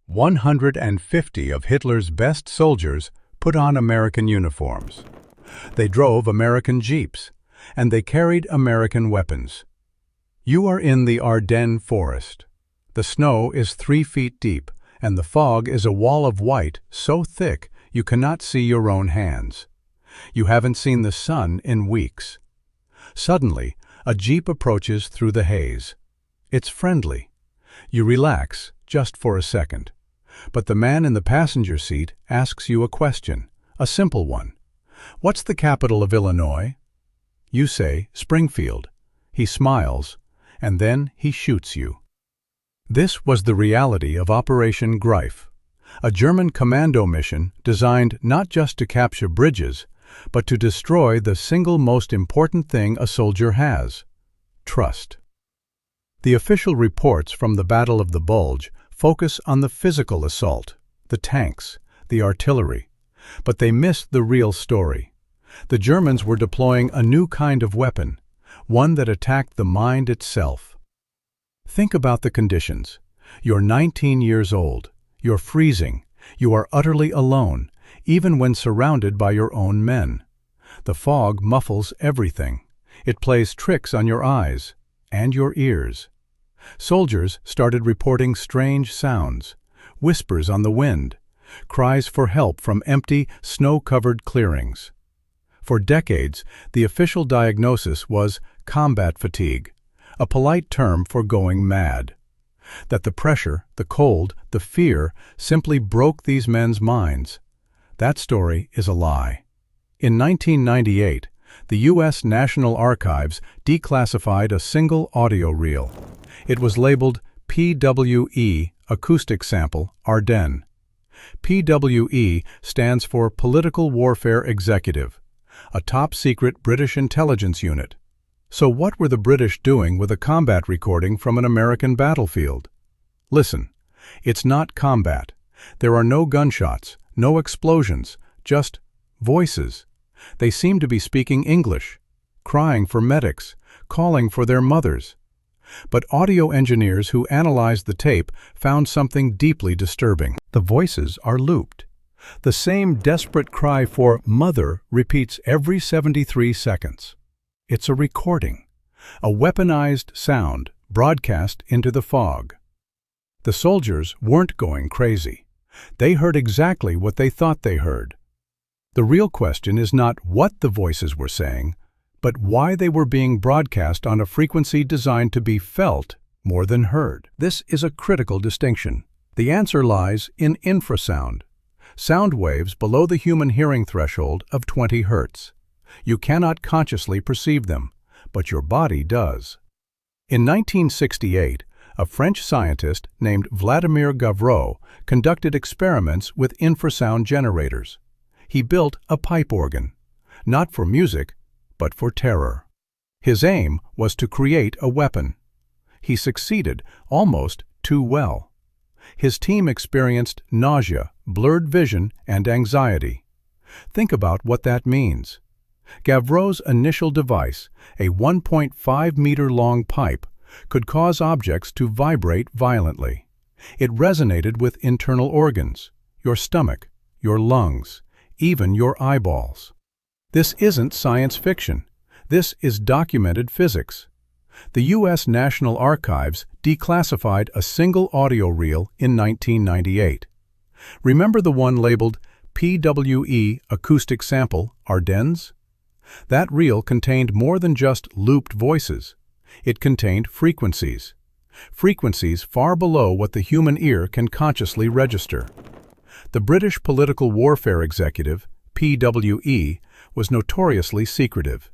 150 of Hitler's best soldiers put on American uniforms. They drove American jeeps, and they carried American weapons. You are in the Ardennes forest. The snow is 3 feet deep, and the fog is a wall of white so thick you cannot see your own hands. You haven't seen the sun in weeks. Suddenly, a jeep approaches through the haze. It's friendly. You relax, just for a second. But the man in the passenger seat asks you a question, a simple one. What's the capital of Illinois? You say, Springfield. He smiles, and then he shoots you. This was the reality of Operation Greif, a German commando mission designed not just to capture bridges, but to destroy the single most important thing a soldier has: trust. The official reports from the Battle of the Bulge focus on the physical assault, the tanks, the artillery, but they missed the real story. The Germans were deploying a new kind of weapon, one that attacked the mind itself. Think about the conditions. You're 19 years old, you're freezing, you are utterly alone, even when surrounded by your own men. The fog muffles everything. It plays tricks on your eyes and your ears. Soldiers started reporting strange sounds, whispers on the wind, cries for help from empty, snow-covered clearings. For decades, the official diagnosis was combat fatigue, a polite term for going mad. That the pressure, the cold, the fear simply broke these men's minds. That story is a lie. In 1998, the U.S. National Archives declassified a single audio reel. It was labeled PWE, Acoustic Sample, Ardennes. PWE stands for Political Warfare Executive, a top-secret British intelligence unit. So what were the British doing with a combat recording from an American battlefield? Listen, it's not combat. There are no gunshots, no explosions, just voices. They seem to be speaking English, crying for medics, calling for their mothers. But audio engineers who analyzed the tape found something deeply disturbing. The voices are looped. The same desperate cry for mother repeats every 73 seconds. It's a recording, a weaponized sound broadcast into the fog. The soldiers weren't going crazy. They heard exactly what they thought they heard. The real question is not what the voices were saying, but why they were being broadcast on a frequency designed to be felt more than heard. This is a critical distinction. The answer lies in infrasound, sound waves below the human hearing threshold of 20 Hz. You cannot consciously perceive them, but your body does. In 1968, a French scientist named Vladimir Gavreau conducted experiments with infrasound generators. He built a pipe organ, not for music, but for terror. His aim was to create a weapon. He succeeded almost too well. His team experienced nausea, blurred vision, and anxiety. Think about what that means. Gavreau's initial device, a 1.5-meter-long pipe, could cause objects to vibrate violently. It resonated with internal organs, your stomach, your lungs, even your eyeballs. This isn't science fiction. This is documented physics. The U.S. National Archives declassified a single audio reel in 1998. Remember the one labeled PWE Acoustic Sample, Ardennes? That reel contained more than just looped voices. It contained frequencies. Frequencies far below what the human ear can consciously register. The British Political Warfare Executive, PWE, was notoriously secretive.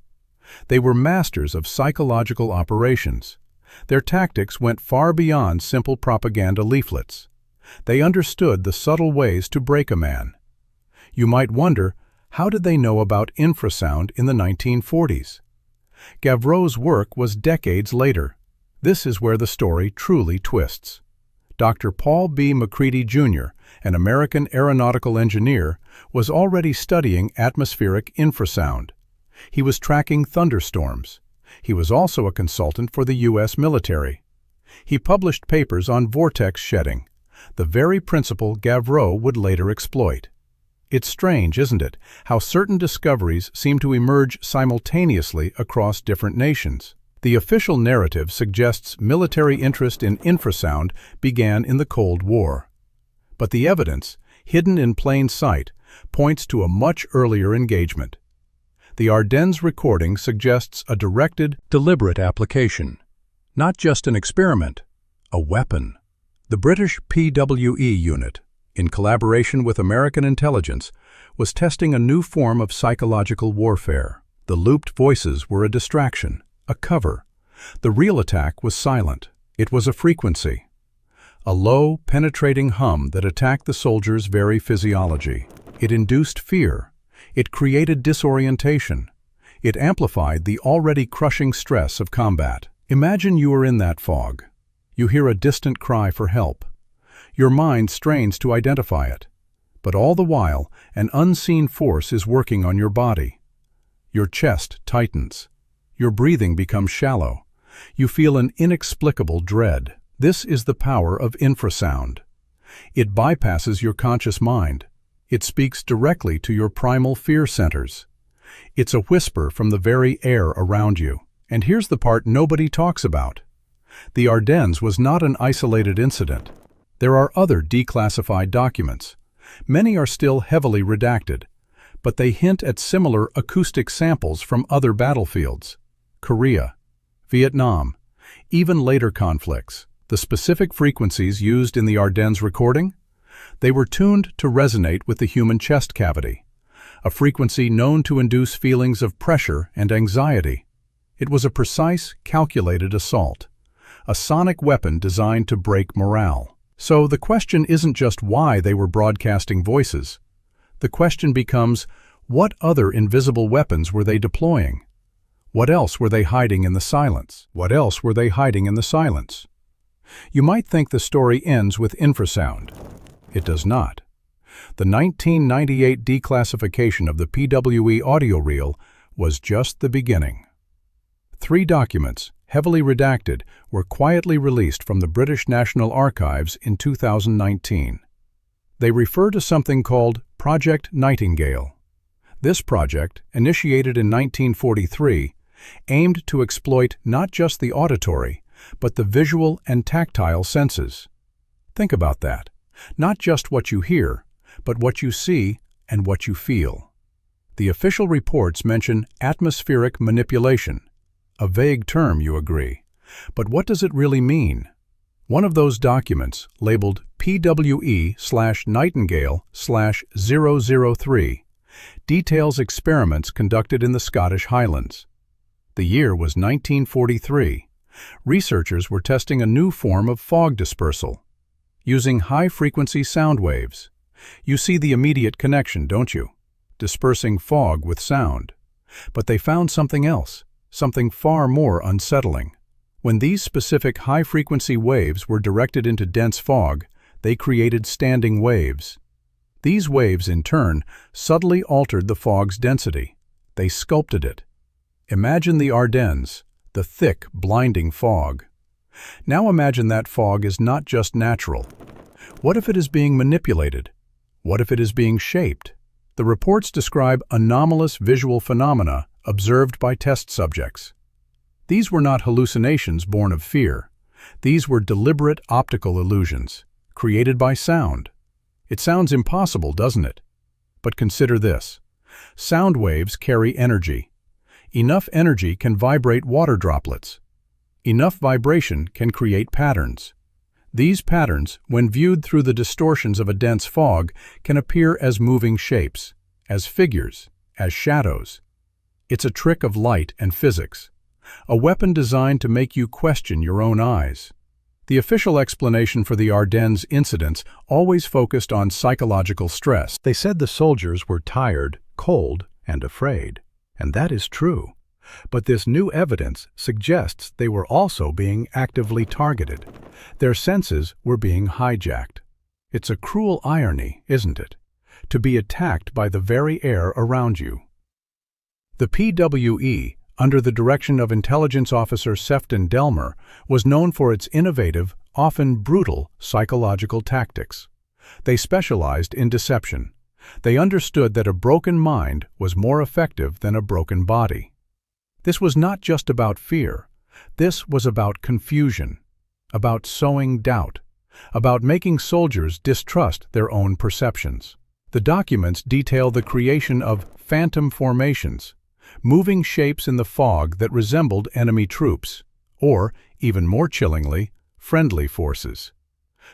They were masters of psychological operations. Their tactics went far beyond simple propaganda leaflets. They understood the subtle ways to break a man. You might wonder, how did they know about infrasound in the 1940s? Gavreau's work was decades later. This is where the story truly twists. Dr. Paul B. MacCready Jr., an American aeronautical engineer, was already studying atmospheric infrasound. He was tracking thunderstorms. He was also a consultant for the U.S. military. He published papers on vortex shedding, the very principle Gavreau would later exploit. It's strange, isn't it, how certain discoveries seem to emerge simultaneously across different nations. The official narrative suggests military interest in infrasound began in the Cold War. But the evidence, hidden in plain sight, points to a much earlier engagement. The Ardennes recording suggests a directed, deliberate application. Not just an experiment, a weapon. The British PWE unit, in collaboration with American intelligence, was testing a new form of psychological warfare. The looped voices were a distraction, a cover. The real attack was silent. It was a frequency. A low, penetrating hum that attacked the soldier's very physiology. It induced fear. It created disorientation. It amplified the already crushing stress of combat. Imagine you are in that fog. You hear a distant cry for help. Your mind strains to identify it. But all the while, an unseen force is working on your body. Your chest tightens. Your breathing becomes shallow. You feel an inexplicable dread. This is the power of infrasound. It bypasses your conscious mind. It speaks directly to your primal fear centers. It's a whisper from the very air around you. And here's the part nobody talks about. The Ardennes was not an isolated incident. There are other declassified documents. Many are still heavily redacted, but they hint at similar acoustic samples from other battlefields. Korea, Vietnam, even later conflicts. The specific frequencies used in the Ardennes recording? They were tuned to resonate with the human chest cavity, a frequency known to induce feelings of pressure and anxiety. It was a precise, calculated assault, a sonic weapon designed to break morale. So the question isn't just why they were broadcasting voices. The question becomes, what other invisible weapons were they deploying? What else were they hiding in the silence? What else were they hiding in the silence? You might think the story ends with infrasound. It does not. The 1998 declassification of the PWE audio reel was just the beginning. 3 documents, heavily redacted, were quietly released from the British National Archives in 2019. They refer to something called Project Nightingale. This project, initiated in 1943, aimed to exploit not just the auditory, but the visual and tactile senses. Think about that. Not just what you hear, but what you see and what you feel. The official reports mention atmospheric manipulation. A vague term, you agree. But what does it really mean? One of those documents, labeled PWE/Nightingale/003, details experiments conducted in the Scottish Highlands. The year was 1943. Researchers were testing a new form of fog dispersal, using high-frequency sound waves. You see the immediate connection, don't you? Dispersing fog with sound. But they found something else, something far more unsettling. When these specific high-frequency waves were directed into dense fog, they created standing waves. These waves, in turn, subtly altered the fog's density. They sculpted it. Imagine the Ardennes, the thick, blinding fog. Now imagine that fog is not just natural. What if it is being manipulated? What if it is being shaped? The reports describe anomalous visual phenomena observed by test subjects. These were not hallucinations born of fear. These were deliberate optical illusions, created by sound. It sounds impossible, doesn't it? But consider this. Sound waves carry energy. Enough energy can vibrate water droplets. Enough vibration can create patterns. These patterns, when viewed through the distortions of a dense fog, can appear as moving shapes, as figures, as shadows. It's a trick of light and physics, a weapon designed to make you question your own eyes. The official explanation for the Ardennes incidents always focused on psychological stress. They said the soldiers were tired, cold, and afraid. And that is true. But this new evidence suggests they were also being actively targeted. Their senses were being hijacked. It's a cruel irony, isn't it? To be attacked by the very air around you. The PWE, under the direction of intelligence officer Sefton Delmer, was known for its innovative, often brutal, psychological tactics. They specialized in deception. They understood that a broken mind was more effective than a broken body. This was not just about fear. This was about confusion, about sowing doubt, about making soldiers distrust their own perceptions. The documents detail the creation of phantom formations, moving shapes in the fog that resembled enemy troops, or, even more chillingly, friendly forces.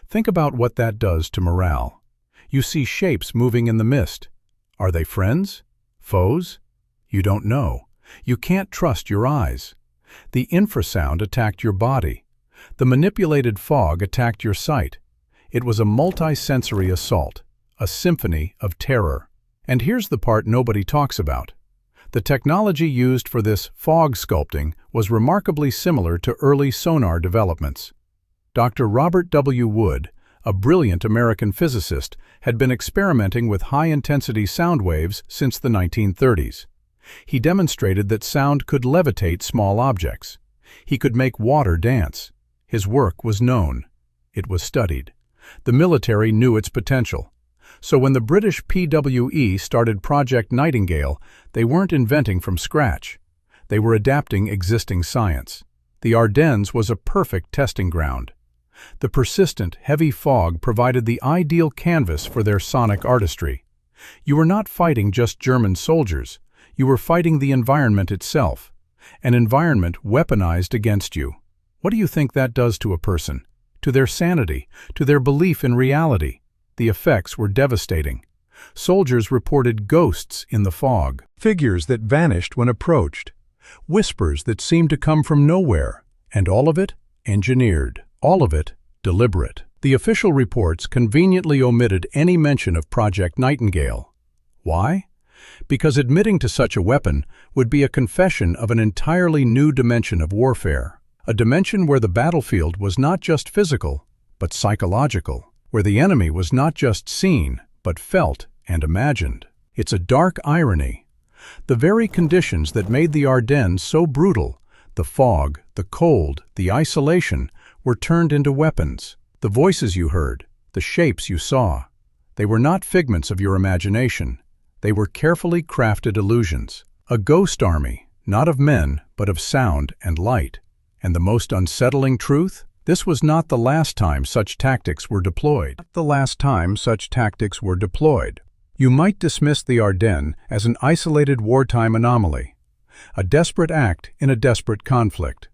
Think about what that does to morale. You see shapes moving in the mist. Are they friends? Foes? You don't know. You can't trust your eyes. The infrasound attacked your body. The manipulated fog attacked your sight. It was a multi-sensory assault, a symphony of terror. And here's the part nobody talks about. The technology used for this fog sculpting was remarkably similar to early sonar developments. Dr. Robert W. Wood, a brilliant American physicist, had been experimenting with high-intensity sound waves since the 1930s. He demonstrated that sound could levitate small objects. He could make water dance. His work was known. It was studied. The military knew its potential. So when the British PWE started Project Nightingale, they weren't inventing from scratch. They were adapting existing science. The Ardennes was a perfect testing ground. The persistent, heavy fog provided the ideal canvas for their sonic artistry. You were not fighting just German soldiers. You were fighting the environment itself, an environment weaponized against you. What do you think that does to a person? To their sanity, to their belief in reality? The effects were devastating. Soldiers reported ghosts in the fog, figures that vanished when approached, whispers that seemed to come from nowhere, and all of it engineered, all of it deliberate. The official reports conveniently omitted any mention of Project Nightingale. Why? Because admitting to such a weapon would be a confession of an entirely new dimension of warfare, a dimension where the battlefield was not just physical, but psychological, where the enemy was not just seen, but felt and imagined. It's a dark irony. The very conditions that made the Ardennes so brutal, the fog, the cold, the isolation, were turned into weapons. The voices you heard, the shapes you saw, they were not figments of your imagination. They were carefully crafted illusions. A ghost army, not of men, but of sound and light. And the most unsettling truth? This was not the last time such tactics were deployed. You might dismiss the Ardennes as an isolated wartime anomaly, a desperate act in a desperate conflict.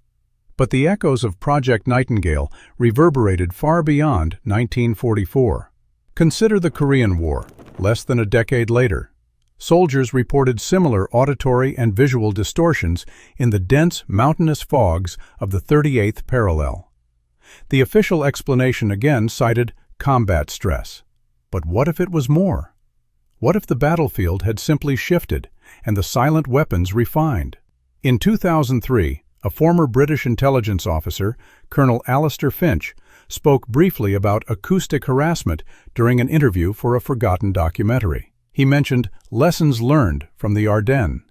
But the echoes of Project Nightingale reverberated far beyond 1944. Consider the Korean War, less than a decade later. Soldiers reported similar auditory and visual distortions in the dense mountainous fogs of the 38th parallel. The official explanation again cited combat stress. But what if it was more? What if the battlefield had simply shifted and the silent weapons refined? In 2003, a former British intelligence officer, Colonel Alistair Finch, spoke briefly about acoustic harassment during an interview for a forgotten documentary. He mentioned lessons learned from the Ardennes.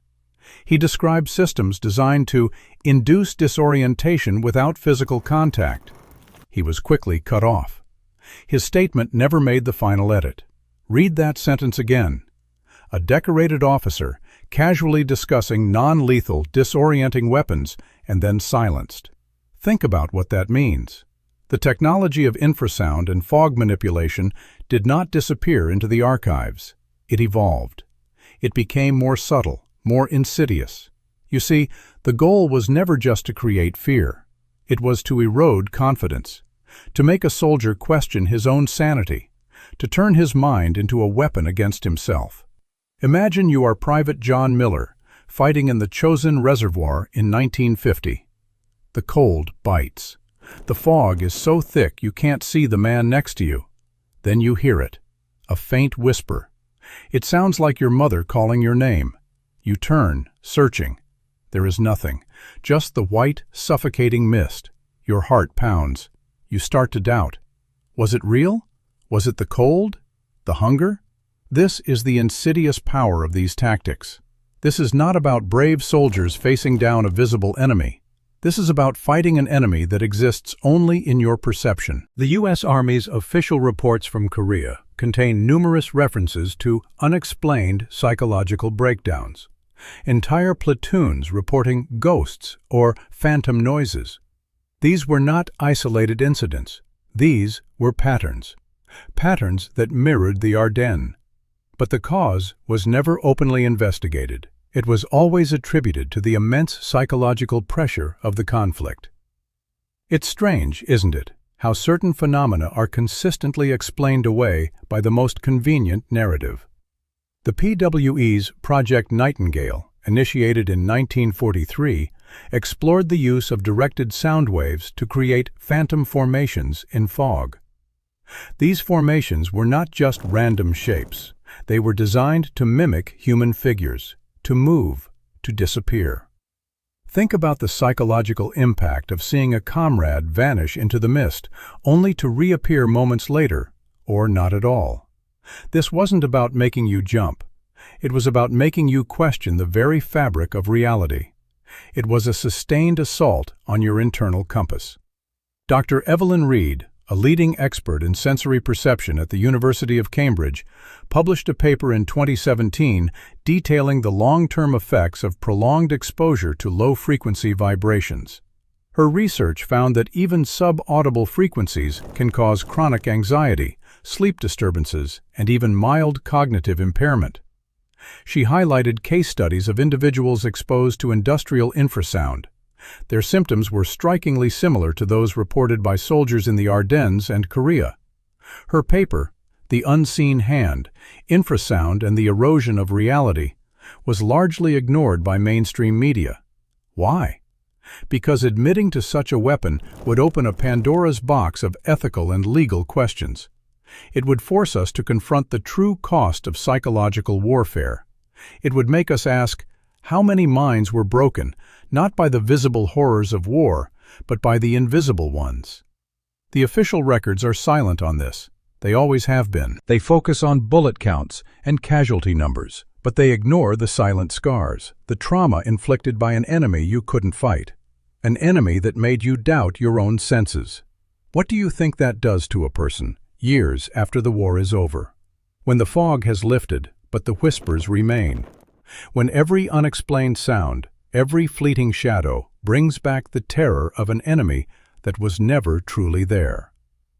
He described systems designed to induce disorientation without physical contact. He was quickly cut off. His statement never made the final edit. Read that sentence again. A decorated officer casually discussing non-lethal, disorienting weapons and then silenced. Think about what that means. The technology of infrasound and fog manipulation did not disappear into the archives. It evolved. It became more subtle, more insidious. You see, the goal was never just to create fear. It was to erode confidence, to make a soldier question his own sanity, to turn his mind into a weapon against himself. Imagine you are Private John Miller, fighting in the Chosin Reservoir in 1950. The cold bites. The fog is so thick you can't see the man next to you. Then you hear it, a faint whisper. It sounds like your mother calling your name. You turn, searching. There is nothing, just the white, suffocating mist. Your heart pounds. You start to doubt. Was it real? Was it the cold? The hunger? This is the insidious power of these tactics. This is not about brave soldiers facing down a visible enemy. This is about fighting an enemy that exists only in your perception. The U.S. Army's official reports from Korea contain numerous references to unexplained psychological breakdowns. Entire platoons reporting ghosts or phantom noises. These were not isolated incidents. These were patterns. Patterns that mirrored the Ardennes. But the cause was never openly investigated. It was always attributed to the immense psychological pressure of the conflict. It's strange, isn't it, how certain phenomena are consistently explained away by the most convenient narrative. The PWE's Project Nightingale, initiated in 1943, explored the use of directed sound waves to create phantom formations in fog. These formations were not just random shapes. They were designed to mimic human figures, to move, to disappear. Think about the psychological impact of seeing a comrade vanish into the mist, only to reappear moments later, or not at all. This wasn't about making you jump. It was about making you question the very fabric of reality. It was a sustained assault on your internal compass. Dr. Evelyn Reed, a leading expert in sensory perception at the University of Cambridge, published a paper in 2017 detailing the long-term effects of prolonged exposure to low-frequency vibrations. Her research found that even sub-audible frequencies can cause chronic anxiety, sleep disturbances, and even mild cognitive impairment. She highlighted case studies of individuals exposed to industrial infrasound. Their symptoms were strikingly similar to those reported by soldiers in the Ardennes and Korea. Her paper, The Unseen Hand, Infrasound and the Erosion of Reality, was largely ignored by mainstream media. Why? Because admitting to such a weapon would open a Pandora's box of ethical and legal questions. It would force us to confront the true cost of psychological warfare. It would make us ask, how many minds were broken, not by the visible horrors of war, but by the invisible ones? The official records are silent on this. They always have been. They focus on bullet counts and casualty numbers, but they ignore the silent scars, the trauma inflicted by an enemy you couldn't fight, an enemy that made you doubt your own senses. What do you think that does to a person, years after the war is over? When the fog has lifted, but the whispers remain. When every unexplained sound, every fleeting shadow brings back the terror of an enemy that was never truly there.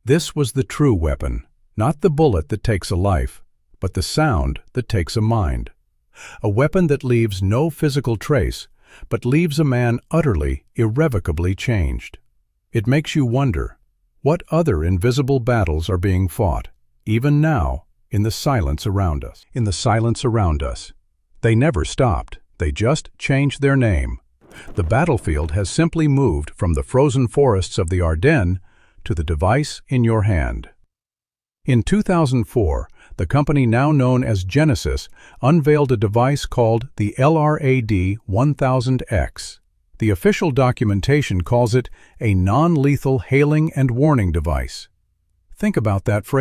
This was the true weapon, not the bullet that takes a life, but the sound that takes a mind. A weapon that leaves no physical trace, but leaves a man utterly, irrevocably changed. It makes you wonder, what other invisible battles are being fought, even now, in the silence around us? In the silence around us. They never stopped, they just changed their name. The battlefield has simply moved from the frozen forests of the Ardennes to the device in your hand. In 2004, the company now known as Genesis unveiled a device called the LRAD-1000X. The official documentation calls it a non-lethal hailing and warning device. Think about that phrase.